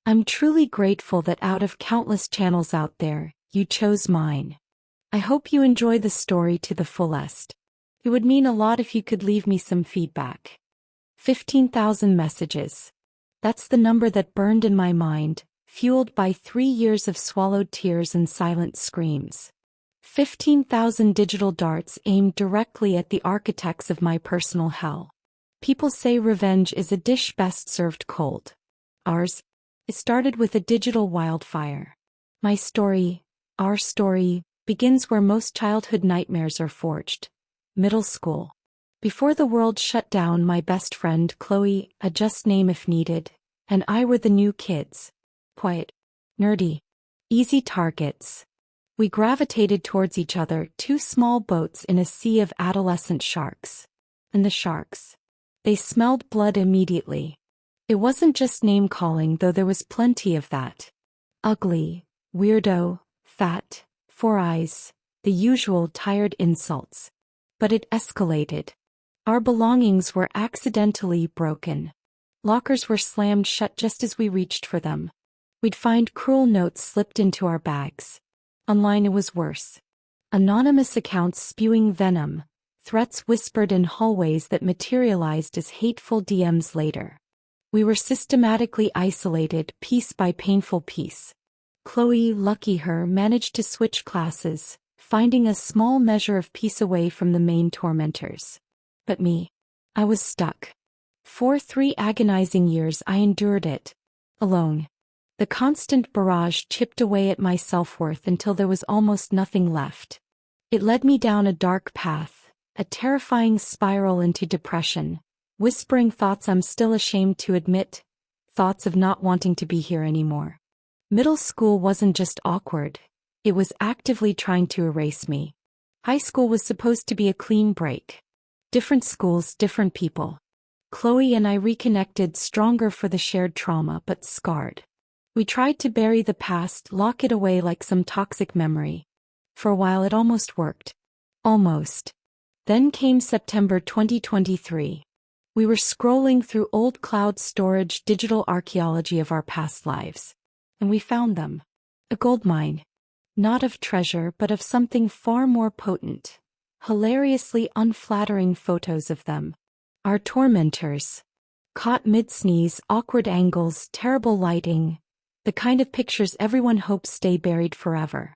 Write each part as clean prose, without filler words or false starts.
I'm truly grateful that out of countless channels out there, you chose mine. I hope you enjoy the story to the fullest. It would mean a lot if you could leave me some feedback. 15,000 messages. That's the number that burned in my mind, fueled by 3 years of swallowed tears and silent screams. 15,000 digital darts aimed directly at the architects of my personal hell. People say revenge is a dish best served cold. Ours? It started with a digital wildfire. My story, our story, begins where most childhood nightmares are forged. Middle school. Before the world shut down, my best friend Chloe, a just name if needed, and I were the new kids. Quiet, nerdy, easy targets. We gravitated towards each other, two small boats in a sea of adolescent sharks. And the sharks. They smelled blood immediately. It wasn't just name-calling, though there was plenty of that. Ugly, weirdo, fat, 4 eyes, the usual tired insults. But it escalated. Our belongings were accidentally broken. Lockers were slammed shut just as we reached for them. We'd find cruel notes slipped into our bags. Online it was worse. Anonymous accounts spewing venom, threats whispered in hallways that materialized as hateful DMs later. We were systematically isolated piece by painful piece. Chloe, lucky her, managed to switch classes, finding a small measure of peace away from the main tormentors. But me, I was stuck. For 3 agonizing years I endured it. Alone. The constant barrage chipped away at my self-worth until there was almost nothing left. It led me down a dark path, a terrifying spiral into depression, whispering thoughts I'm still ashamed to admit, thoughts of not wanting to be here anymore. Middle school wasn't just awkward, it was actively trying to erase me. High school was supposed to be a clean break. Different schools, different people. Chloe and I reconnected, stronger for the shared trauma but scarred. We tried to bury the past, lock it away like some toxic memory. For a while it almost worked. Almost. Then came September 2023. We were scrolling through old cloud storage digital archaeology of our past lives. And we found them. A goldmine. Not of treasure but of something far more potent. Hilariously unflattering photos of them. Our tormentors. Caught mid-sneeze, awkward angles, terrible lighting. The kind of pictures everyone hopes stay buried forever.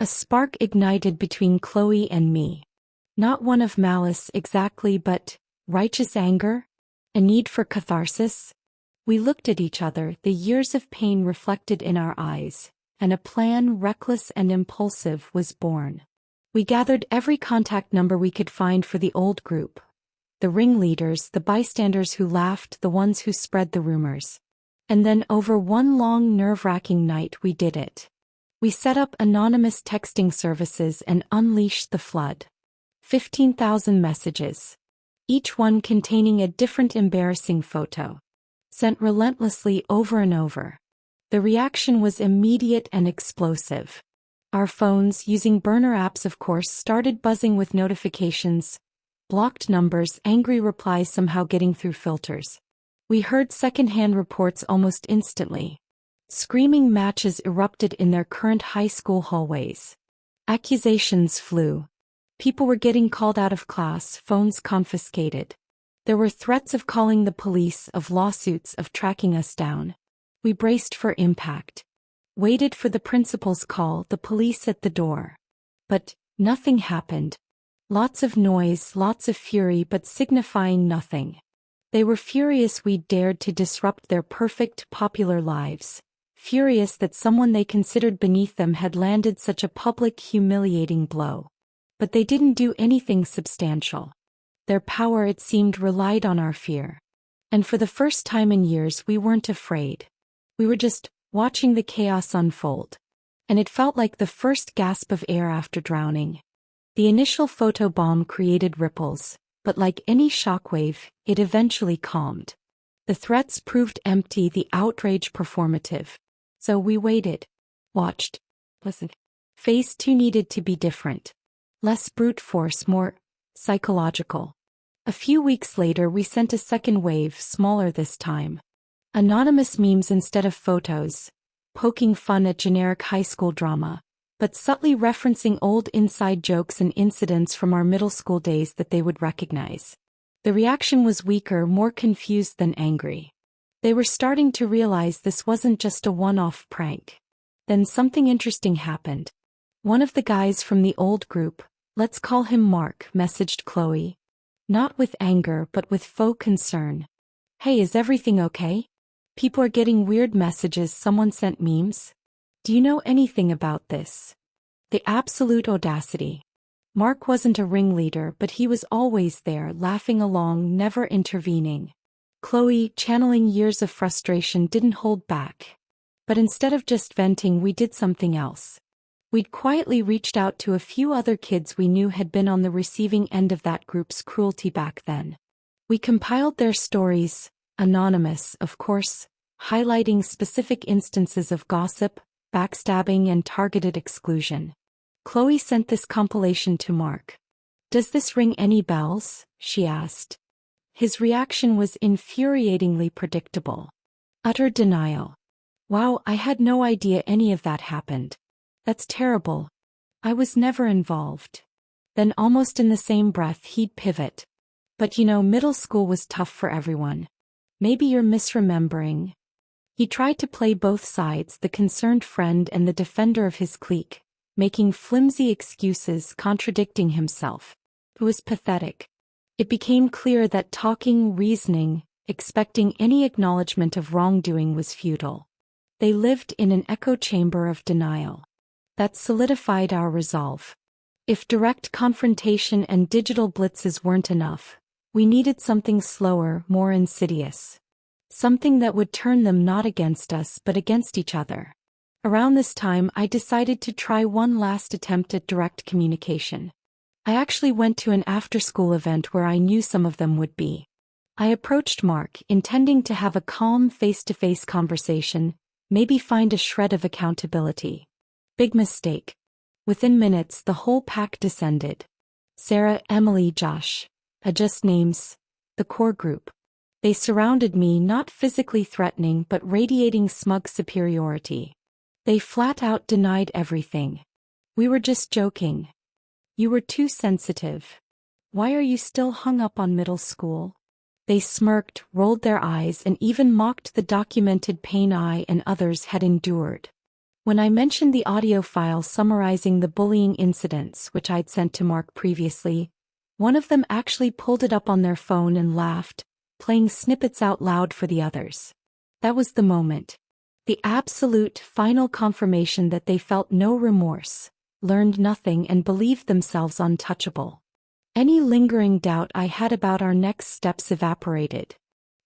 A spark ignited between Chloe and me. Not one of malice exactly, but righteous anger? A need for catharsis? We looked at each other, the years of pain reflected in our eyes, and a plan, reckless and impulsive, was born. We gathered every contact number we could find for the old group. The ringleaders, the bystanders who laughed, the ones who spread the rumors. And then over one long nerve-wracking night we did it. We set up anonymous texting services and unleashed the flood. 15,000 messages. Each one containing a different embarrassing photo. Sent relentlessly over and over. The reaction was immediate and explosive. Our phones, using burner apps of course, started buzzing with notifications. Blocked numbers, angry replies somehow getting through filters. We heard second-hand reports almost instantly. Screaming matches erupted in their current high school hallways. Accusations flew. People were getting called out of class, phones confiscated. There were threats of calling the police, of lawsuits, of tracking us down. We braced for impact. Waited for the principal's call, the police at the door. But nothing happened. Lots of noise, lots of fury, but signifying nothing. They were furious we dared to disrupt their perfect, popular lives. Furious that someone they considered beneath them had landed such a public, humiliating blow. But they didn't do anything substantial. Their power, it seemed, relied on our fear. And for the first time in years we weren't afraid. We were just watching the chaos unfold. And it felt like the first gasp of air after drowning. The initial photobomb created ripples. But like any shockwave, it eventually calmed. The threats proved empty, the outrage performative. So we waited. Watched. Listened. Phase 2 needed to be different. Less brute force, more psychological. A few weeks later we sent a second wave, smaller this time. Anonymous memes instead of photos, poking fun at generic high school drama, but subtly referencing old inside jokes and incidents from our middle school days that they would recognize. The reaction was weaker, more confused than angry. They were starting to realize this wasn't just a one-off prank. Then something interesting happened. One of the guys from the old group, let's call him Mark, messaged Chloe. Not with anger but with faux concern. "Hey, is everything okay? People are getting weird messages, someone sent memes. Do you know anything about this?" The absolute audacity. Mark wasn't a ringleader, but he was always there, laughing along, never intervening. Chloe, channeling years of frustration, didn't hold back. But instead of just venting, we did something else. We'd quietly reached out to a few other kids we knew had been on the receiving end of that group's cruelty back then. We compiled their stories, anonymous, of course, highlighting specific instances of gossip, backstabbing, and targeted exclusion. Chloe sent this compilation to Mark. "Does this ring any bells?" she asked. His reaction was infuriatingly predictable. Utter denial. "Wow, I had no idea any of that happened. That's terrible. I was never involved." Then almost in the same breath he'd pivot. "But you know, middle school was tough for everyone. Maybe you're misremembering." He tried to play both sides, the concerned friend and the defender of his clique, making flimsy excuses, contradicting himself. It was pathetic. It became clear that talking, reasoning, expecting any acknowledgement of wrongdoing was futile. They lived in an echo chamber of denial. That solidified our resolve. If direct confrontation and digital blitzes weren't enough, we needed something slower, more insidious. Something that would turn them not against us but against each other. Around this time, I decided to try one last attempt at direct communication. I actually went to an after-school event where I knew some of them would be. I approached Mark, intending to have a calm, face-to-face conversation, maybe find a shred of accountability. Big mistake. Within minutes, the whole pack descended. Sarah, Emily, Josh. Just names. The core group. They surrounded me, not physically threatening but radiating smug superiority. They flat out denied everything. "We were just joking. You were too sensitive. Why are you still hung up on middle school?" They smirked, rolled their eyes, and even mocked the documented pain I and others had endured. When I mentioned the audio file summarizing the bullying incidents which I'd sent to Mark previously, one of them actually pulled it up on their phone and laughed, playing snippets out loud for the others. That was the moment. The absolute, final confirmation that they felt no remorse, learned nothing, and believed themselves untouchable. Any lingering doubt I had about our next steps evaporated.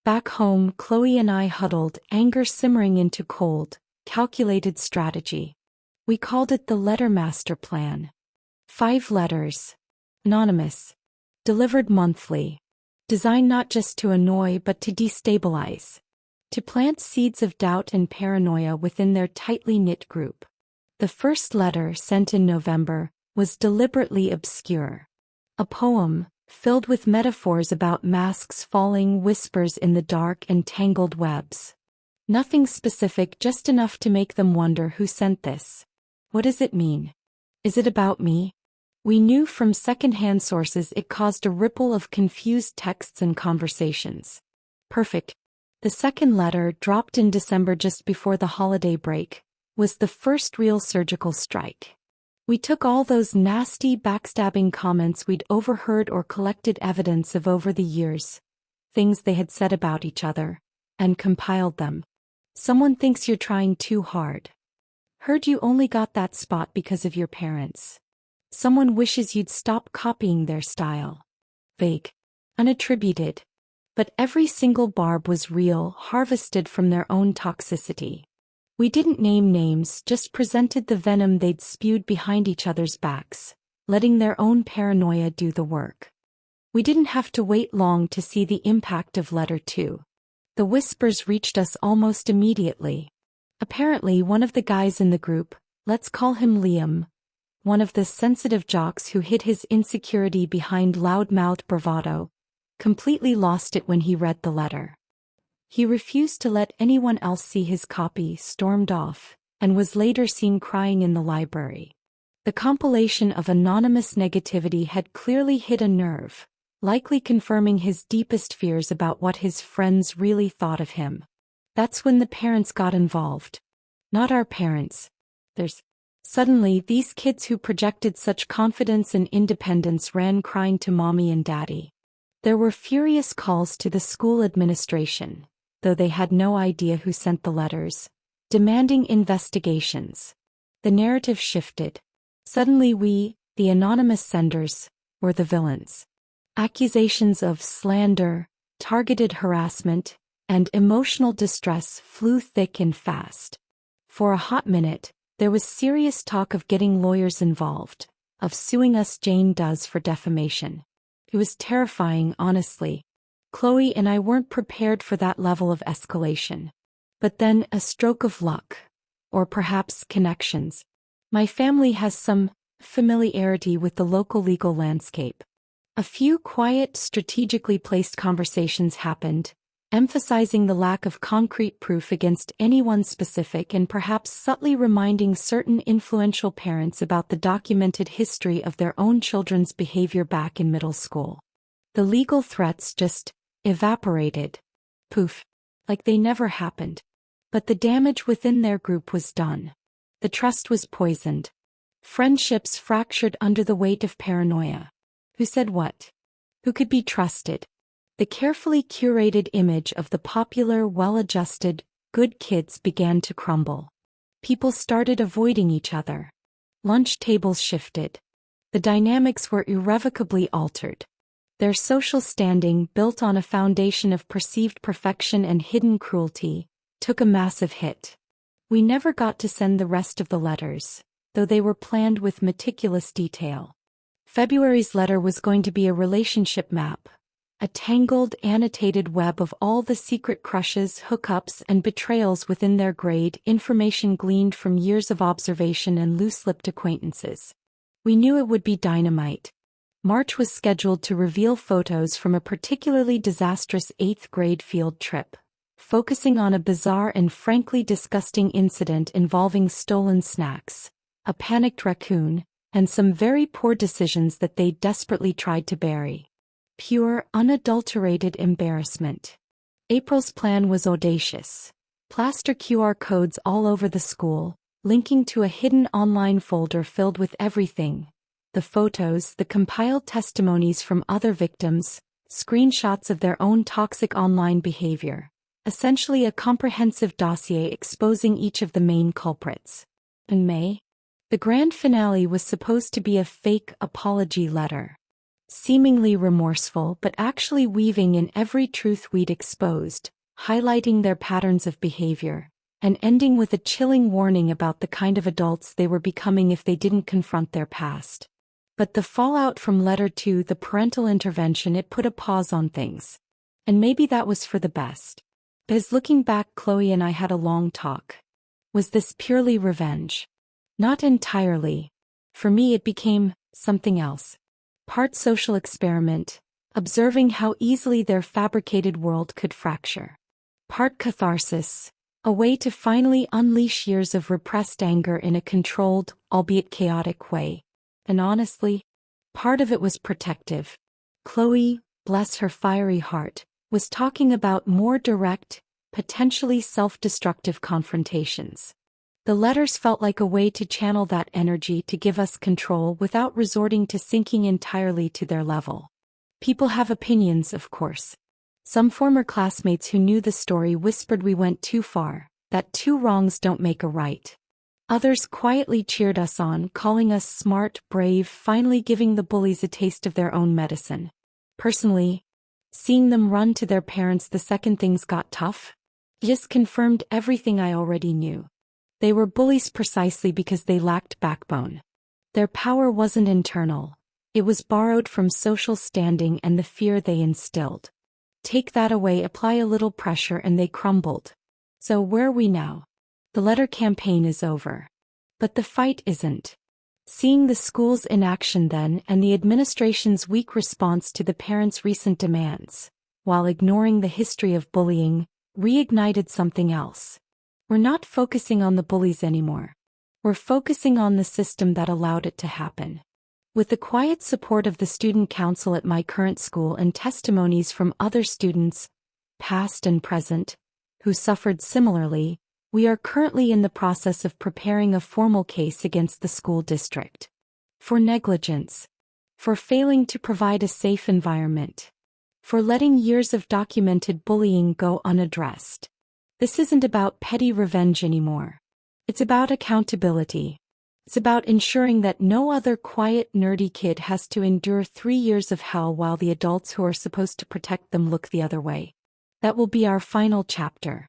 Back home, Chloe and I huddled, anger simmering into cold, calculated strategy. We called it the Letter Master Plan. 5 letters. Anonymous. Delivered monthly. Designed not just to annoy but to destabilize. To plant seeds of doubt and paranoia within their tightly knit group. The first letter, sent in November, was deliberately obscure. A poem, filled with metaphors about masks falling, whispers in the dark, and tangled webs. Nothing specific, just enough to make them wonder who sent this. What does it mean? Is it about me? We knew from second-hand sources it caused a ripple of confused texts and conversations. Perfect. The second letter, dropped in December just before the holiday break, was the first real surgical strike. We took all those nasty backstabbing comments we'd overheard or collected evidence of over the years, things they had said about each other, and compiled them. "Someone thinks you're trying too hard. Heard you only got that spot because of your parents. Someone wishes you'd stop copying their style." Vague. Unattributed. But every single barb was real, harvested from their own toxicity. We didn't name names, just presented the venom they'd spewed behind each other's backs, letting their own paranoia do the work. We didn't have to wait long to see the impact of letter 2. The whispers reached us almost immediately. Apparently one of the guys in the group, let's call him Liam, one of the sensitive jocks who hid his insecurity behind loud-mouthed bravado, completely lost it when he read the letter. He refused to let anyone else see his copy, stormed off, and was later seen crying in the library. The compilation of anonymous negativity had clearly hit a nerve, likely confirming his deepest fears about what his friends really thought of him. That's when the parents got involved. Not our parents. Suddenly, these kids who projected such confidence and independence ran crying to mommy and daddy. There were furious calls to the school administration, though they had no idea who sent the letters, demanding investigations. The narrative shifted. Suddenly we, the anonymous senders, were the villains. Accusations of slander, targeted harassment, and emotional distress flew thick and fast. For a hot minute, there was serious talk of getting lawyers involved, of suing us Jane Does for defamation. It was terrifying, honestly. Chloe and I weren't prepared for that level of escalation. But then, a stroke of luck. Or perhaps connections. My family has some familiarity with the local legal landscape. A few quiet, strategically placed conversations happened, emphasizing the lack of concrete proof against anyone specific and perhaps subtly reminding certain influential parents about the documented history of their own children's behavior back in middle school. The legal threats just evaporated. Poof. Like they never happened. But the damage within their group was done. The trust was poisoned. Friendships fractured under the weight of paranoia. Who said what? Who could be trusted? The carefully curated image of the popular, well-adjusted, good kids began to crumble. People started avoiding each other. Lunch tables shifted. The dynamics were irrevocably altered. Their social standing, built on a foundation of perceived perfection and hidden cruelty, took a massive hit. We never got to send the rest of the letters, though they were planned with meticulous detail. February's letter was going to be a relationship map. A tangled, annotated web of all the secret crushes, hookups, and betrayals within their grade, information gleaned from years of observation and loose-lipped acquaintances. We knew it would be dynamite. March was scheduled to reveal photos from a particularly disastrous 8th grade field trip, focusing on a bizarre and frankly disgusting incident involving stolen snacks, a panicked raccoon, and some very poor decisions that they desperately tried to bury. Pure, unadulterated embarrassment. April's plan was audacious. Plaster QR codes all over the school, linking to a hidden online folder filled with everything. The photos, the compiled testimonies from other victims, screenshots of their own toxic online behavior. Essentially a comprehensive dossier exposing each of the main culprits. In May, the grand finale was supposed to be a fake apology letter. Seemingly remorseful but actually weaving in every truth we'd exposed, highlighting their patterns of behavior, and ending with a chilling warning about the kind of adults they were becoming if they didn't confront their past. But the fallout from letter 2, the parental intervention, it put a pause on things. And maybe that was for the best. Because looking back, Chloe and I had a long talk. Was this purely revenge? Not entirely. For me it became something else. Part social experiment, observing how easily their fabricated world could fracture. Part catharsis, a way to finally unleash years of repressed anger in a controlled, albeit chaotic way. And honestly, part of it was protective. Chloe, bless her fiery heart, was talking about more direct, potentially self-destructive confrontations. The letters felt like a way to channel that energy to give us control without resorting to sinking entirely to their level. People have opinions, of course. Some former classmates who knew the story whispered we went too far, that two wrongs don't make a right. Others quietly cheered us on, calling us smart, brave, finally giving the bullies a taste of their own medicine. Personally, seeing them run to their parents the second things got tough just confirmed everything I already knew. They were bullies precisely because they lacked backbone. Their power wasn't internal. It was borrowed from social standing and the fear they instilled. Take that away, apply a little pressure, and they crumbled. So where are we now? The letter campaign is over. But the fight isn't. Seeing the school's inaction then and the administration's weak response to the parents' recent demands, while ignoring the history of bullying, reignited something else. We're not focusing on the bullies anymore. We're focusing on the system that allowed it to happen. With the quiet support of the student council at my current school and testimonies from other students, past and present, who suffered similarly, we are currently in the process of preparing a formal case against the school district. For negligence. For failing to provide a safe environment. For letting years of documented bullying go unaddressed. This isn't about petty revenge anymore. It's about accountability. It's about ensuring that no other quiet, nerdy kid has to endure 3 years of hell while the adults who are supposed to protect them look the other way. That will be our final chapter.